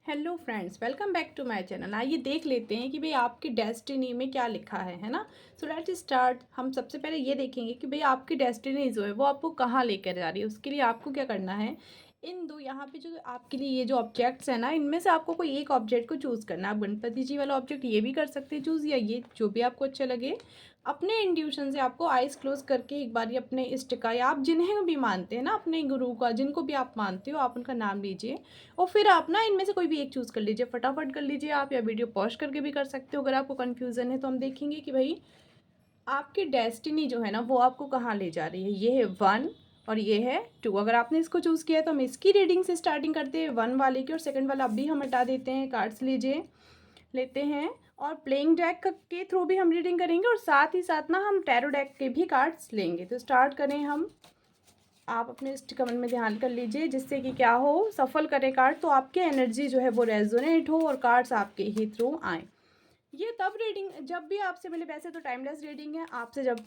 Hello friends, welcome back to my channel. आइए देख लेते हैं कि भाई आपकी डेस्टिनी में क्या लिखा है ना। So let's start. हम सबसे पहले ये देखेंगे कि भाई आपकी डेस्टिनी जो है वो आपको कहाँ लेकर जा रही है। उसके लिए आपको क्या करना है, इन दो यहाँ पे जो आपके लिए ये जो ऑब्जेक्ट्स है ना, इनमें से आपको कोई एक ऑब्जेक्ट को चूज़ करना है। आप गणपति जी वाला ऑब्जेक्ट ये भी कर सकते हैं चूज़, या ये जो भी आपको अच्छा लगे। अपने इंट्यूशन से आपको आइज़ क्लोज करके एक बार अपने इष्ट का, या आप जिन्हें भी मानते हैं ना, अपने गुरु का, जिनको भी आप मानते हो, आप उनका नाम लीजिए। और फिर आप ना इनमें से कोई भी एक चूज़ कर लीजिए, फटाफट कर लीजिए आप, या वीडियो पॉज करके भी कर सकते हो। अगर आपको कन्फ्यूज़न है तो हम देखेंगे कि भाई आपकी डेस्टिनी जो है ना वो आपको कहाँ ले जा रही है। ये है 1 और ये है 2। अगर आपने इसको चूज़ किया है तो हम इसकी रीडिंग से स्टार्टिंग करते हैं, 1 वाले की, और सेकंड वाला अभी हम हटा देते हैं। कार्ड्स लीजिए, लेते हैं, और प्लेइंग डेक के थ्रू भी हम रीडिंग करेंगे, और साथ ही साथ ना हम टैरो डेक के भी कार्ड्स लेंगे। तो स्टार्ट करें हम। आप अपने इष्ट कमल में ध्यान कर लीजिए, जिससे कि क्या हो, सफल करे कार्ड, तो आपके एनर्जी जो है वो रेजोनेट हो और कार्ड्स आपके ही थ्रू आए। ये तब रीडिंग जब भी आपसे मिले, वैसे तो टाइमलेस रीडिंग है, आपसे जब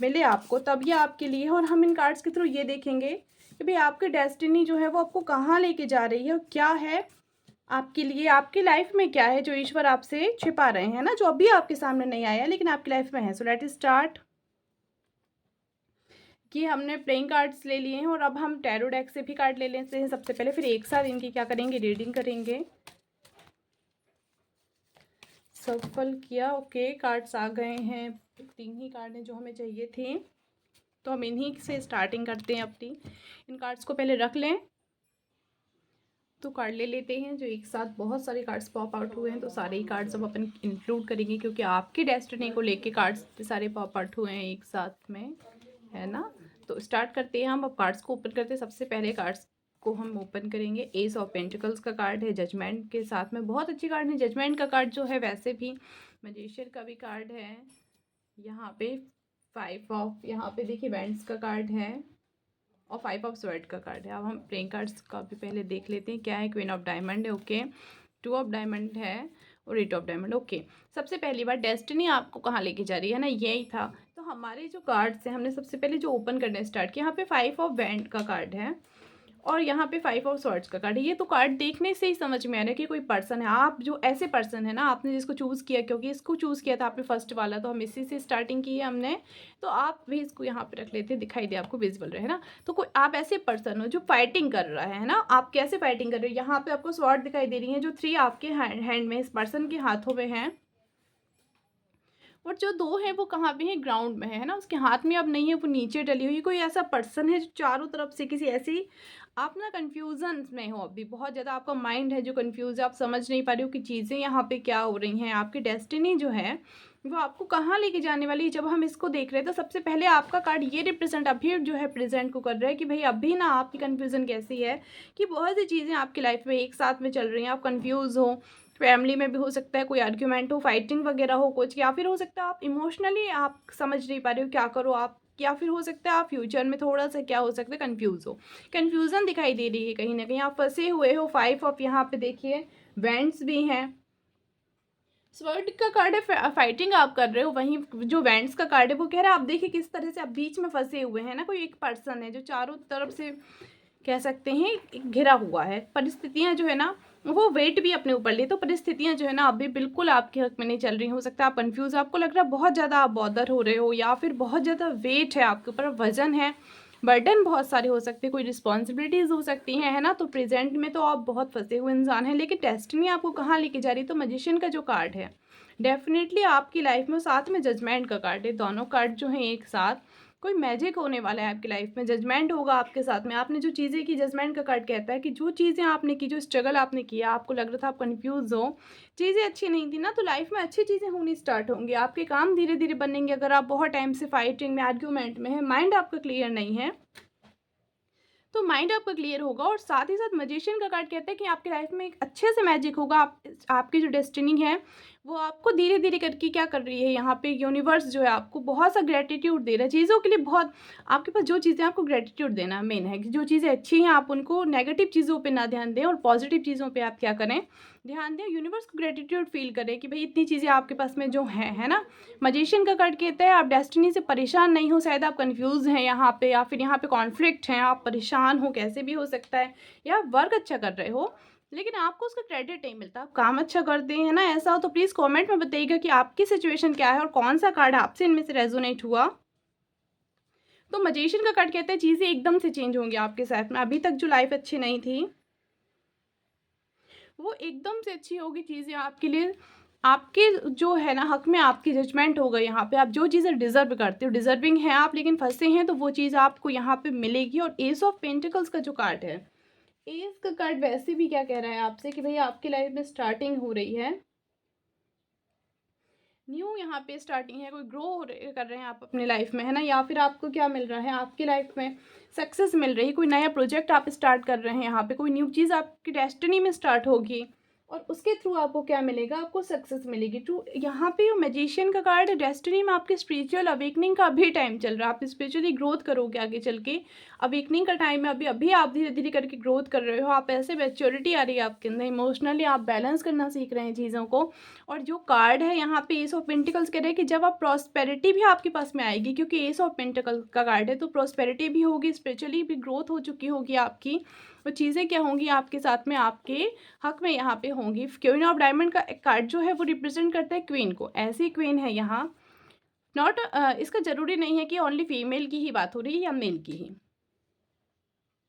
मिले आपको तब ये आपके लिए है। और हम इन कार्ड्स के थ्रू ये देखेंगे कि भाई आपकी डेस्टिनी जो है वो आपको कहाँ लेके जा रही है, और क्या है आपके लिए, आपकी लाइफ में क्या है जो ईश्वर आपसे छिपा रहे हैं ना, जो अभी आपके सामने नहीं आया लेकिन आपकी लाइफ में है। So let start. कि हमने प्लेइंग कार्ड्स ले लिए हैं, और अब हम टैरो डेक से भी कार्ड ले लेते हैं सबसे पहले, फिर एक साथ इनकी क्या करेंगे, रीडिंग करेंगे। सफल किया, ओके, कार्ड्स आ गए हैं। 3 ही कार्ड हैं जो हमें चाहिए थे, तो हम इन्हीं से स्टार्टिंग करते हैं अपनी। इन कार्ड्स को पहले रख लें, तो कार्ड ले लेते हैं जो एक साथ बहुत सारे कार्ड्स पॉप आउट हुए हैं, तो सारे ही कार्ड्स अब अपन इंक्लूड करेंगे, क्योंकि आपकी डेस्टिनी को लेके कार्ड्स सारे पॉप आउट हुए हैं एक साथ में, है ना। तो स्टार्ट करते हैं हम। अब कार्ड्स को ओपन करते हैं। सबसे पहले कार्ड्स को हम ओपन करेंगे। एस ऑफ पेंटिकल्स का कार्ड है, जजमेंट के साथ में, बहुत अच्छी कार्ड है जजमेंट का कार्ड जो है। वैसे भी मैजिशियन का भी कार्ड है यहाँ पे। 5 ऑफ, यहाँ पे देखिए बैंड्स का कार्ड है, और 5 ऑफ स्वर्ड का कार्ड है। अब हम प्लेइंग कार्ड्स का भी पहले देख लेते हैं क्या है। क्वीन ऑफ डायमंड है, ओके। 2 ऑफ डायमंड है, और 8 ऑफ डायमंड, ओके। सबसे पहली बार डेस्टिनी आपको कहाँ लेके जा रही है ना, यही था। तो हमारे जो कार्ड्स हैं, हमने सबसे पहले जो ओपन करने स्टार्ट किया, यहाँ पे 5 ऑफ बैंड का कार्ड है, और यहाँ पे 5 ऑफ स्वॉर्ड्स का कार्ड है। ये तो कार्ड देखने से ही समझ में आ रहा है कि कोई पर्सन है। आप जो ऐसे पर्सन है ना, आपने जिसको चूज़ किया, क्योंकि इसको चूज़ किया था आपने फर्स्ट वाला, तो हम इसी से स्टार्टिंग की है हमने। तो आप भी इसको यहाँ पे रख लेते हैं, दिखाई दे आपको, विजिबल रहे ना। तो कोई आप ऐसे पर्सन हो जो फाइटिंग कर रहा है ना। आप कैसे फाइटिंग कर रहे हो, यहाँ पे आपको स्वॉर्ड दिखाई दे रही है, जो 3 आपके हैंड में, इस पर्सन के हाथों में है, और जो 2 हैं वो कहाँ पे हैं, ग्राउंड में है ना। उसके हाथ में अब नहीं है, वो नीचे डली हुई। कोई ऐसा पर्सन है जो चारों तरफ से किसी ऐसी, आप ना कन्फ्यूज़न में हो अभी, बहुत ज़्यादा आपका माइंड है जो कन्फ्यूज़ है, आप समझ नहीं पा रहे हो कि चीज़ें यहाँ पे क्या हो रही हैं। आपकी डेस्टिनी जो है वो आपको कहाँ लेके जाने वाली है। जब हम इसको देख रहे हैं तो सबसे पहले आपका कार्ड ये रिप्रेजेंट अभी जो है प्रेजेंट को कर रहा है, कि भाई अभी ना आपकी कन्फ्यूज़न कैसी है, कि बहुत सी चीज़ें आपकी लाइफ में एक साथ में चल रही हैं, आप कन्फ्यूज़ हो। फैमिली में भी हो सकता है, कोई आर्ग्यूमेंट हो, फाइटिंग वगैरह हो कुछ, या फिर हो सकता है आप इमोशनली आप समझ नहीं पा रहे हो क्या करो आप, या फिर हो सकता है आप फ्यूचर में थोड़ा सा क्या हो सकता है, कंफ्यूज हो, कन्फ्यूज़न दिखाई दे रही है, कहीं ना कहीं आप फंसे हुए हो। 5 ऑफ यहाँ पे देखिए वेंट्स भी हैं। स्वर्ड का कार्ड है, फाइटिंग आप कर रहे हो। वहीं जो वेंट्स का कार्ड है वो कह रहा है आप देखिए किस तरह से आप बीच में फंसे हुए हैं ना। कोई एक पर्सन है जो चारों तरफ से कह सकते हैं घिरा हुआ है। परिस्थितियां जो है ना वो वेट भी अपने ऊपर ले, तो परिस्थितियां जो है ना अभी बिल्कुल आपके हक में नहीं चल रही। हो सकता है आप कंफ्यूज, आपको लग रहा है बहुत ज़्यादा आप बॉदर हो रहे हो, या फिर बहुत ज़्यादा वेट है आपके ऊपर, वजन है, बर्डन बहुत सारे हो सकते हैं, कोई रिस्पॉन्सिबिलिटीज़ हो सकती हैं, है ना। तो प्रेजेंट में तो आप बहुत फंसे हुए इंसान हैं, लेकिन डेस्टिनी आपको कहाँ लेके जा रही है, तो मैजिशियन का जो कार्ड है डेफिनेटली आपकी लाइफ में, साथ में जजमेंट का कार्ड है। दोनों कार्ड जो हैं एक साथ, कोई मैजिक होने वाला है आपकी लाइफ में, जजमेंट होगा आपके साथ में। आपने जो चीज़ें की, जजमेंट का कार्ड कहता है कि जो चीज़ें आपने की, जो स्ट्रगल आपने किया, आपको लग रहा था आप कंफ्यूज हो, चीज़ें अच्छी नहीं थी ना, तो लाइफ में अच्छी चीज़ें होनी स्टार्ट होंगी, आपके काम धीरे धीरे बनेंगे। अगर आप बहुत टाइम से फाइटिंग में, आर्ग्यूमेंट में है, माइंड आपका क्लियर नहीं है, तो माइंड आपका क्लियर होगा। और साथ ही साथ मैजिशियन का कार्ड कहता है कि आपकी लाइफ में एक अच्छे से मैजिक होगा। आपकी जो डेस्टिनी है वो आपको धीरे धीरे करके क्या कर रही है, यहाँ पे यूनिवर्स जो है आपको बहुत सा ग्रेटिट्यूड दे रहा है चीज़ों के लिए। बहुत आपके पास जो चीज़ें, आपको ग्रेटिट्यूड देना मेन है, कि जो चीज़ें अच्छी हैं आप उनको, नेगेटिव चीज़ों पे ना ध्यान दें, और पॉजिटिव चीज़ों पे आप क्या करें, ध्यान दें। यूनिवर्स को ग्रेटिट्यूड फील करें कि भाई इतनी चीज़ें आपके पास में जो है ना। मैजिशियन का कार्ड कहता है आप डेस्टिनी से परेशान नहीं हो, शायद आप कंफ्यूज हैं यहाँ पे, या फिर यहाँ पे कॉन्फ्लिक्ट हैं, आप परेशान हो, कैसे भी हो सकता है, या वर्क अच्छा कर रहे हो, लेकिन आपको उसका क्रेडिट नहीं मिलता। आप काम अच्छा करते हैं ना, ऐसा हो तो प्लीज़ कमेंट में बताइएगा कि आपकी सिचुएशन क्या है और कौन सा कार्ड आपसे इनमें से रेजोनेट हुआ। तो मैजिशियन का कार्ड कहते हैं चीज़ें एकदम से चेंज होंगी आपके साथ में। अभी तक जो लाइफ अच्छी नहीं थी वो एकदम से अच्छी होगी चीज़ें आपके लिए। आपके जो है ना हक में आपकी जजमेंट होगा यहाँ पे। आप जो चीज़ें डिज़र्व करते हो, डिज़र्विंग हैं आप लेकिन फंसे हैं, तो वो चीज़ आपको यहाँ पे मिलेगी। और एस ऑफ पेंटिकल्स का जो कार्ड है, एस का कार्ड वैसे भी क्या कह रहा है आपसे कि भाई आपकी लाइफ में स्टार्टिंग हो रही है, न्यू यहाँ पे स्टार्टिंग है, कोई कर रहे हैं आप अपनी लाइफ में, है ना। या फिर आपको क्या मिल रहा है, आपकी लाइफ में सक्सेस मिल रही है, कोई नया प्रोजेक्ट आप स्टार्ट कर रहे हैं, यहाँ पे कोई न्यू चीज़ आपकी डेस्टिनी में स्टार्ट होगी और उसके थ्रू आपको क्या मिलेगा, आपको सक्सेस मिलेगी। टू यहाँ पे मैजिशियन का कार्ड है, डेस्टिनी में आपके स्पिरिचुअल अवेकनिंग का भी टाइम चल रहा है। आप स्पिरिचुअली ग्रोथ करोगे आगे चल के, अवेकनिंग का टाइम है। अभी अभी आप धीरे धीरे करके ग्रोथ कर रहे हो, आप ऐसे मैच्योरिटी आ रही है आपके अंदर, इमोशनली आप बैलेंस करना सीख रहे हैं चीज़ों को। और जो कार्ड है यहाँ पे एस ऑफ पेंटिकल्स कह रहे हैं कि जब आप प्रॉस्पेरिटी भी आपके पास में आएगी, क्योंकि एस ऑफ पेंटिकल का कार्ड है, तो प्रॉस्पेरिटी भी होगी, स्पिरिचुअली भी ग्रोथ हो चुकी होगी आपकी। वो चीज़ें क्या होंगी आपके साथ में, आपके हक में यहाँ पे होंगी। क्वीन ऑफ डायमंड का कार्ड जो है वो रिप्रेजेंट करता है क्वीन को, ऐसी क्वीन है यहाँ। नॉट इसका ज़रूरी नहीं है कि ओनली फीमेल की ही बात हो रही है या मेल की ही,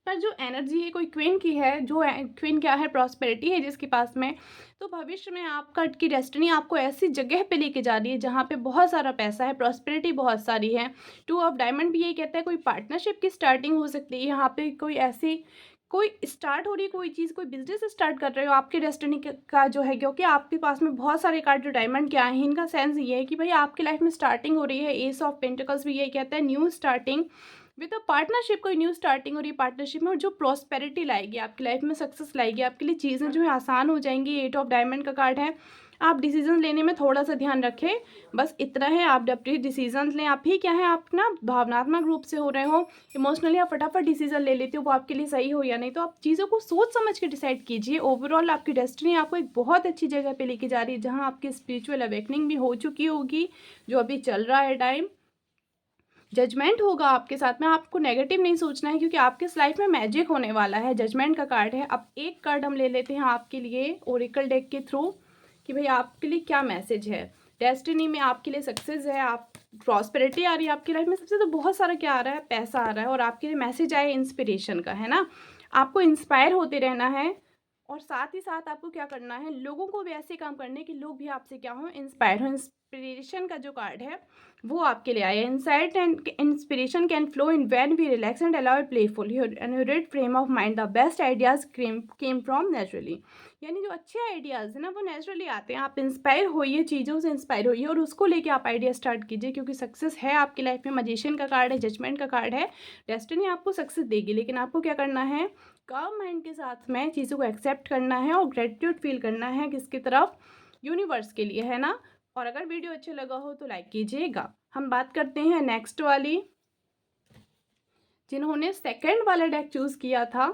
पर जो एनर्जी है कोई क्वीन की है। जो क्वीन क्या है, प्रॉस्पेरिटी है जिसके पास में। तो भविष्य में आपका की डेस्टिनी आपको ऐसी जगह पे लेके जा रही है जहाँ पे बहुत सारा पैसा है, प्रॉस्पेरिटी बहुत सारी है। टू ऑफ डायमंड भी यही कहता है कोई पार्टनरशिप की स्टार्टिंग हो सकती है यहाँ पे, कोई ऐसी कोई स्टार्ट हो रही है, कोई चीज़, कोई बिजनेस स्टार्ट कर रहे हो आपके डेस्टिनी का जो है। क्योंकि आपके पास में बहुत सारे कार्ड जो डायमंड के आए हैं, इनका सेंस ये है कि भाई आपकी लाइफ में स्टार्टिंग हो रही है। एस ऑफ पेंटिकल्स भी यही कहता है new starting with a partnership, कोई न्यू स्टार्टिंग और ये पार्टनरशिप में, और जो प्रॉस्पेरिटी लाएगी आपकी लाइफ में, सक्सेस लाएगी आपके लिए, चीज़ें जो है आसान हो जाएंगी। एट ऑफ डायमंड का कार्ड है, आप डिसीजन लेने में थोड़ा सा ध्यान रखें, बस इतना है। आप अपने डिसीजन लें, आप ही क्या है, आप ना भावनात्मक रूप से हो रहे हो, इमोशनली आप फटाफट डिसीजन ले लेते हो, वो आपके लिए सही हो या नहीं। तो आप चीज़ों को सोच समझ के डिसाइड कीजिए। ओवरऑल आपकी डेस्टिनी आपको एक बहुत अच्छी जगह पे लेके जा रही है, जहाँ आपकी स्पिरिचुअल अवेकनिंग भी हो चुकी होगी, जो अभी चल रहा है टाइम। जजमेंट होगा आपके साथ में, आपको नेगेटिव नहीं सोचना है, क्योंकि आपके इस लाइफ में मैजिक होने वाला है। जजमेंट का कार्ड है। अब एक कार्ड हम ले लेते हैं आपके लिए ओरेकल डेक के थ्रू कि भाई आपके लिए क्या मैसेज है। डेस्टिनी में आपके लिए सक्सेस है, आप प्रॉस्पेरिटी आ रही है आपकी लाइफ में। सबसे तो बहुत सारा क्या आ रहा है, पैसा आ रहा है, और आपके लिए मैसेज आया इंस्पिरेशन का, है ना। आपको इंस्पायर होते रहना है, और साथ ही साथ आपको क्या करना है, लोगों को भी ऐसे काम करने कि लोग भी आपसे क्या हो, इंस्पायर हो। इंस्पिरेशन का जो कार्ड है वो आपके लिए आया। Insight and inspiration can flow in when we relax and allow playful unhurried frame of mind, the best ideas came from naturally. यानी जो अच्छे आइडियाज़ है ना वो नेचुरली आते हैं। आप इंस्पायर होइए, चीज़ों से इंस्पायर होइए और उसको लेके आप आइडिया स्टार्ट कीजिए, क्योंकि सक्सेस है आपकी लाइफ में। मैजिशियन का कार्ड है, जजमेंट का कार्ड है। डेस्टिनी आपको सक्सेस देगी, लेकिन आपको क्या करना है, काम माइंड के साथ में चीज़ों को एक्सेप्ट करना है और ग्रेटिट्यूड फील करना है किसकी तरफ, यूनिवर्स के लिए, है ना। और अगर वीडियो अच्छा लगा हो तो लाइक कीजिएगा। हम बात करते हैं नेक्स्ट वाली, जिन्होंने सेकंड वाला डेक चूज़ किया था।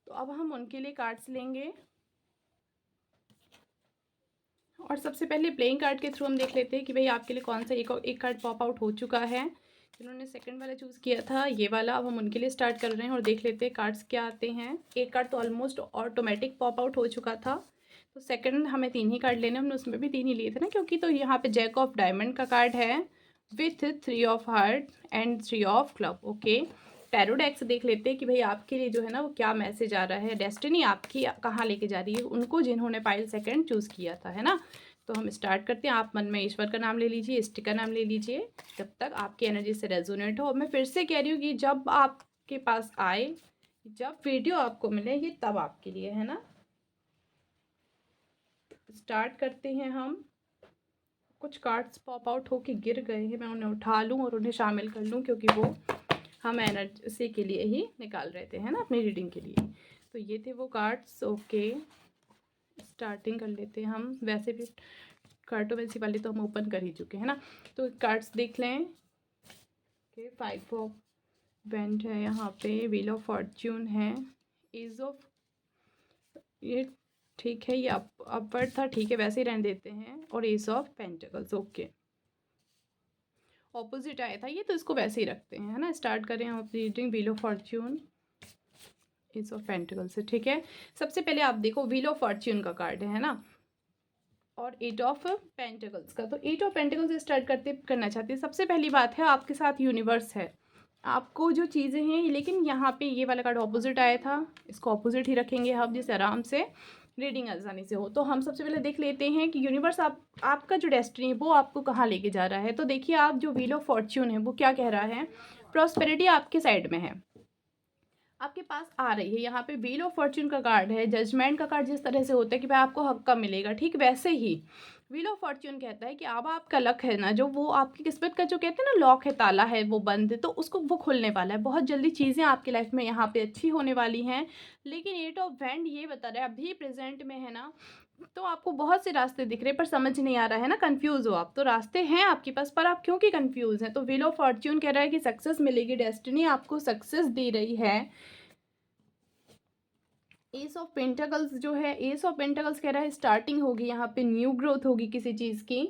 तो अब हम उनके लिए कार्ड्स लेंगे, और सबसे पहले प्लेइंग कार्ड के थ्रू हम देख लेते हैं कि भाई आपके लिए कौन सा एक कार्ड पॉप आउट हो चुका है। जिन्होंने सेकंड वाला चूज़ किया था, ये वाला, अब हम उनके लिए स्टार्ट कर रहे हैं और देख लेते हैं कार्ड्स क्या आते हैं। एक कार्ड तो ऑलमोस्ट ऑटोमेटिक पॉप आउट हो चुका था, तो सेकंड हमें 3 ही कार्ड लेने, हमने उसमें भी 3 ही लिए थे ना, क्योंकि तो यहाँ पे जैक ऑफ डायमंड का कार्ड है with 3 of heart and 3 of club. Okay, tarot deck से देख लेते हैं कि भाई आपके लिए जो है ना वो क्या मैसेज आ रहा है, डेस्टिनी आपकी कहाँ लेके जा रही है उनको, जिन्होंने पाइल सेकंड चूज़ किया था, है ना। तो हम स्टार्ट करते हैं। आप मन में ईश्वर का नाम ले लीजिए, इष्ट का नाम ले लीजिए, जब तक आपकी एनर्जी से रेजोनेट हो। मैं फिर से कह रही हूँ कि जब आपके पास आए, जब वीडियो आपको मिले, ये तब आपके लिए, है ना। स्टार्ट करते हैं हम। कुछ कार्ड्स पॉप आउट होके गिर गए हैं, मैं उन्हें उठा लूँ और उन्हें शामिल कर लूँ, क्योंकि वो हम एनर्जी के लिए ही निकाल रहे थे, है ना, अपनी रीडिंग के लिए। तो ये थे वो कार्ड्स। ओके, स्टार्टिंग कर लेते हैं हम। वैसे भी कार्टोमेंसी वाले तो हम ओपन कर ही चुके हैं ना, तो कार्ड्स देख लें। ओके, 5 ऑफ वेंट है यहाँ पे, व्हील ऑफ फॉर्च्यून है, एज ऑफ, ये ठीक है, ये अपवर्ड था, ठीक है, वैसे ही रहने देते हैं, और एज ऑफ पेंटिकल्स। ओके, ऑपोजिट आया था ये, तो इसको वैसे ही रखते हैं, है ना। स्टार्ट करें हम अपनी reading. Wheel of Fortune, S of pentacles से, ठीक है। सबसे पहले आप देखो व्हील ऑफ फॉर्च्यून का कार्ड है ना, और एट ऑफ पेंटिकल्स का। तो एट ऑफ पेंटिकल्स से स्टार्ट करना चाहते हैं। सबसे पहली बात है आपके साथ यूनिवर्स है, आपको जो चीज़ें हैं, लेकिन यहाँ पे ये वाला कार्ड ऑपोजिट आया था, इसको ऑपोजिट ही रखेंगे हम, जिससे आराम से रीडिंग आसानी से हो। तो हम सबसे पहले देख लेते हैं कि यूनिवर्स आपका जो डेस्टिनी है वो आपको कहाँ लेके जा रहा है। तो देखिए, आप जो व्हील ऑफ फॉर्च्यून है वो क्या कह रहा है, प्रॉस्पेरिटी आपके साइड में है, आपके पास आ रही है। यहाँ पे व्हील ऑफ फॉर्च्यून का कार्ड है, जजमेंट का कार्ड जिस तरह से होता है कि भाई आपको हक का मिलेगा, ठीक वैसे ही व्हील ऑफ फॉर्च्यून कहता है कि अब आपका लक है ना, जो वो आपकी किस्मत का जो कहते हैं ना लॉक है, ताला है, वो बंद है, तो उसको वो खुलने वाला है। बहुत जल्दी चीज़ें आपकी लाइफ में यहाँ पे अच्छी होने वाली हैं। लेकिन एट ऑफ वैंड ये बता रहा है अभी प्रेजेंट में है ना, तो आपको बहुत से रास्ते दिख रहे हैं पर समझ नहीं आ रहा है ना, कंफ्यूज हो आप। तो रास्ते हैं आपके पास पर आप क्योंकि कंफ्यूज हैं। तो व्हील ऑफ फॉर्च्यून कह रहा है कि सक्सेस मिलेगी, डेस्टिनी आपको सक्सेस दे रही है। एस ऑफ पेंटाकल्स जो है, एस ऑफ पेंटाकल्स कह रहा है स्टार्टिंग होगी, यहाँ पे न्यू ग्रोथ होगी किसी चीज़ की।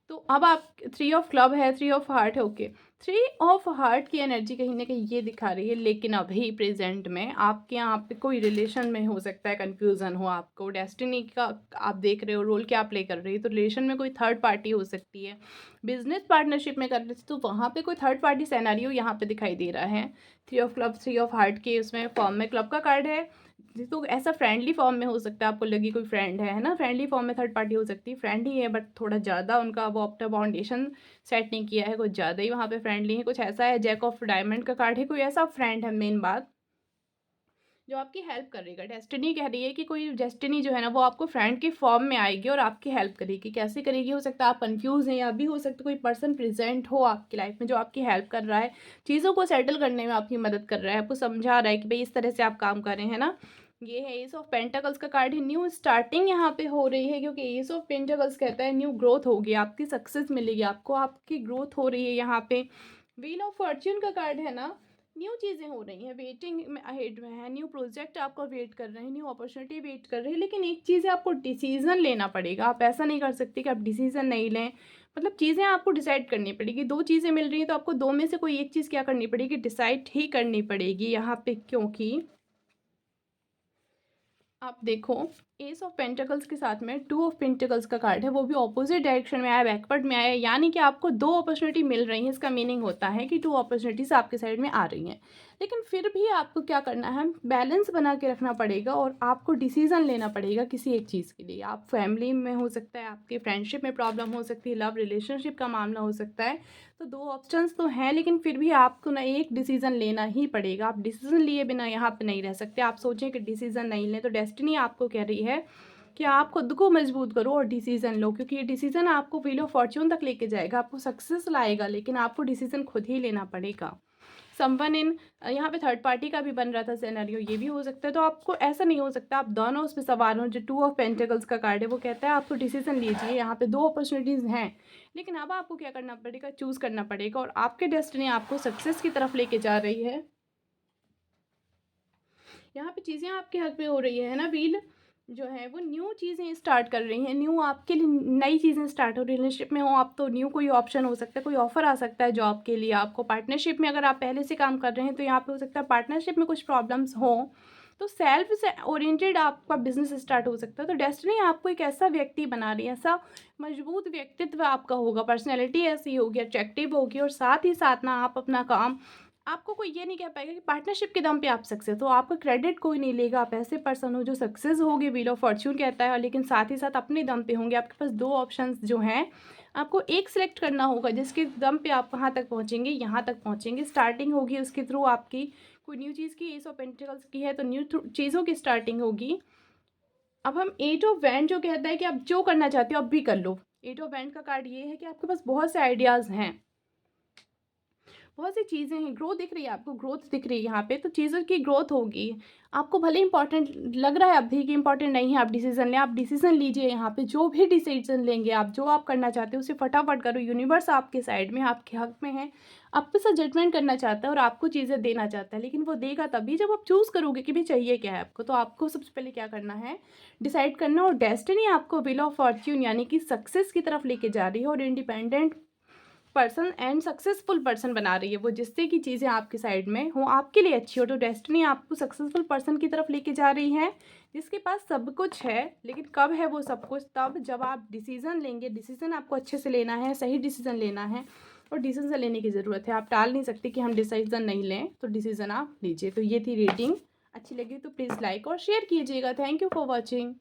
तो अब आप, थ्री ऑफ क्लब है, थ्री ऑफ हार्ट है, ओके। थ्री ऑफ हार्ट की एनर्जी कहीं ना कहीं ये दिखा रही है, लेकिन अभी प्रेजेंट में आपके यहाँ पे कोई रिलेशन में हो सकता है कन्फ्यूज़न हो आपको, डेस्टिनी का आप देख रहे हो रोल क्या प्ले कर रही है। तो रिलेशन में कोई थर्ड पार्टी हो सकती है, बिजनेस पार्टनरशिप में कर रहे थे तो वहाँ पे कोई थर्ड पार्टी सिनेरियो यहाँ पे दिखाई दे रहा है। Three of club, three of heart के उसमें फॉर्म में क्लब का कार्ड है, तो ऐसा फ्रेंडली फॉर्म में हो सकता है, आपको लगी कोई फ्रेंड है ना, फ्रेंडली फॉर्म में थर्ड पार्टी हो सकती है, फ्रेंड ही है बट थोड़ा ज़्यादा उनका वो अपना बाउंडेशन सेट नहीं किया है, कुछ ज़्यादा ही वहाँ पे फ्रेंडली है, कुछ ऐसा है। जैक ऑफ डायमंड का कार्ड है, कोई ऐसा फ्रेंड है मेन बात जो आपकी हेल्प करेगा। डेस्टिनी कह रही है कि कोई डेस्टिनी जो है ना वो आपको फ्रेंड की फॉर्म में आएगी और आपकी हेल्प करेगी। कैसे करेगी, हो सकता है आप कंफ्यूज हैं, या भी हो सकता है कोई पर्सन प्रेजेंट हो आपकी लाइफ में जो आपकी हेल्प कर रहा है, चीज़ों को सेटल करने में आपकी मदद कर रहा है, आपको समझा रहा है कि भाई इस तरह से आप काम करें, है ना। ये है एस ऑफ पेंटाकल्स का कार्ड है, न्यू स्टार्टिंग यहाँ पे हो रही है, क्योंकि एस ऑफ पेंटाकल्स कहता है न्यू ग्रोथ होगी, आपकी सक्सेस मिलेगी, आपको आपकी ग्रोथ हो रही है यहाँ पे। व्हील ऑफ फॉर्च्यून का कार्ड है ना, न्यू चीज़ें हो रही हैं, वेटिंग में अहेड में है, न्यू प्रोजेक्ट आपको वेट कर रहे हैं, न्यू अपॉर्चुनिटी वेट कर रही है। लेकिन एक चीज़ है, आपको डिसीजन लेना पड़ेगा, आप ऐसा नहीं कर सकते कि आप डिसीजन नहीं लें, मतलब चीज़ें आपको डिसाइड करनी पड़ेगी। दो चीज़ें मिल रही हैं तो आपको दो में से कोई एक चीज़ क्या करनी पड़ेगी, डिसाइड ही करनी पड़ेगी यहाँ पे, क्योंकि आप देखो एस ऑफ पेंटिकल्स के साथ में टू ऑफ पेंटिकल्स का कार्ड है, वो भी ऑपोजिट डायरेक्शन में आया, बैकवर्ड में आया, यानी कि आपको दो अपॉर्चुनिटी मिल रही हैं। इसका मीनिंग होता है कि टू अपॉर्चुनिटीज आपके साइड में आ रही हैं, लेकिन फिर भी आपको क्या करना है, बैलेंस बना के रखना पड़ेगा और आपको डिसीजन लेना पड़ेगा किसी एक चीज़ के लिए। आप फैमिली में हो सकता है, आपके फ्रेंडशिप में प्रॉब्लम हो सकती है, लव रिलेशनशिप का मामला हो सकता है। तो दो ऑप्शंस तो हैं, लेकिन फिर भी आपको ना एक डिसीज़न लेना ही पड़ेगा। आप डिसीज़न लिए बिना यहाँ पे नहीं रह सकते। आप सोचें कि डिसीज़न नहीं लें, तो डेस्टिनी आपको कह रही है कि आप खुद को मजबूत करो और डिसीज़न लो, क्योंकि ये डिसीज़न आपको व्हील ऑफ फॉर्च्यून तक लेके जाएगा, आपको सक्सेस लाएगा, लेकिन आपको डिसीज़न खुद ही लेना पड़ेगा। समवन इन, यहाँ पे थर्ड पार्टी का भी बन रहा था सिनेरियो, ये भी हो सकता है। तो आपको ऐसा नहीं हो सकता आप दोनों उस पर सवार हो। जो टू ऑफ पेंटिकल्स का कार्ड है वो कहता है आपको डिसीजन लीजिए, यहाँ पे दो अपॉर्चुनिटीज़ हैं, लेकिन अब आपको क्या करना पड़ेगा, चूज़ करना पड़ेगा, और आपके डेस्टिनी आपको सक्सेस की तरफ लेके जा रही है। यहाँ पे चीज़ें आपके हक में हो रही है ना, व्हील जो है वो न्यू चीज़ें स्टार्ट कर रही हैं, न्यू आपके लिए नई चीज़ें स्टार्ट हो। रिलेशनशिप में हो आप तो न्यू कोई ऑप्शन हो सकता है, कोई ऑफर आ सकता है जॉब के लिए आपको। पार्टनरशिप में अगर आप पहले से काम कर रहे हैं तो यहाँ पे हो सकता है पार्टनरशिप में कुछ प्रॉब्लम्स हो, तो सेल्फ से ओरिएंटेड आपका बिजनेस स्टार्ट हो सकता है। तो डेस्टिनी आपको एक ऐसा व्यक्ति बना रही है, ऐसा मजबूत व्यक्तित्व आपका होगा, पर्सनैलिटी ऐसी होगी, अट्रैक्टिव होगी, और साथ ही साथ ना आप अपना काम, आपको कोई ये नहीं कह पाएगा कि पार्टनरशिप के दम पे आप सक्सेस हो, आपका क्रेडिट कोई नहीं लेगा। आप ऐसे पर्सन हो जो सक्सेस होगे, व्हील ऑफ फॉर्च्यून कहता है, लेकिन साथ ही साथ अपने दम पे होंगे। आपके पास दो ऑप्शंस जो हैं, आपको एक सिलेक्ट करना होगा जिसके दम पे आप कहाँ तक पहुँचेंगे, यहाँ तक पहुँचेंगे। स्टार्टिंग होगी उसके थ्रू आपकी, कोई न्यू चीज़ की, एस ऑफ पेंटिकल्स की है तो न्यू चीज़ों की स्टार्टिंग होगी। अब हम एट ऑफ वैंड जो कहता है कि आप जो करना चाहते हो अब भी कर लो। एट ऑफ वैंड का कार्ड ये है कि आपके पास बहुत से आइडियाज़ हैं, बहुत सी चीज़ें हैं, ग्रोथ दिख रही है आपको, ग्रोथ दिख रही है यहाँ पे, तो चीज़ों की ग्रोथ होगी। आपको भले इंपॉर्टेंट लग रहा है अभी कि इंपॉर्टेंट नहीं है, आप डिसीजन लें, आप डिसीजन लीजिए। यहाँ पे जो भी डिसीजन लेंगे आप, जो आप करना चाहते हो उसे फटाफट करो। यूनिवर्स आपके साइड में, आपके हक में है, आपके साथ जजमेंट करना चाहता है और आपको चीज़ें देना चाहता है, लेकिन वो देगा तभी जब आप चूज़ करोगे कि भी चाहिए क्या है आपको। तो आपको सबसे पहले क्या करना है, डिसाइड करना, और डेस्टिनी आपको व्हील ऑफ फॉर्च्यून यानी कि सक्सेस की तरफ लेके जा रही है, और independent person and successful person बना रही है वो, जिससे कि चीज़ें आपकी साइड में हो, आपके लिए अच्छी हो। तो डेस्टिनी आपको सक्सेसफुल पर्सन की तरफ लेके जा रही है, जिसके पास सब कुछ है। लेकिन कब है वो सब कुछ? तब जब आप डिसीज़न लेंगे। डिसीज़न आपको अच्छे से लेना है, सही डिसीज़न लेना है, और डिसीज़न लेने की ज़रूरत है। आप टाल नहीं सकते कि हम डिसीज़न नहीं लें, तो डिसीज़न आप लीजिए। तो ये थी रीडिंग। अच्छी लगी तो प्लीज़ लाइक और शेयर कीजिएगा। Thank you for watching.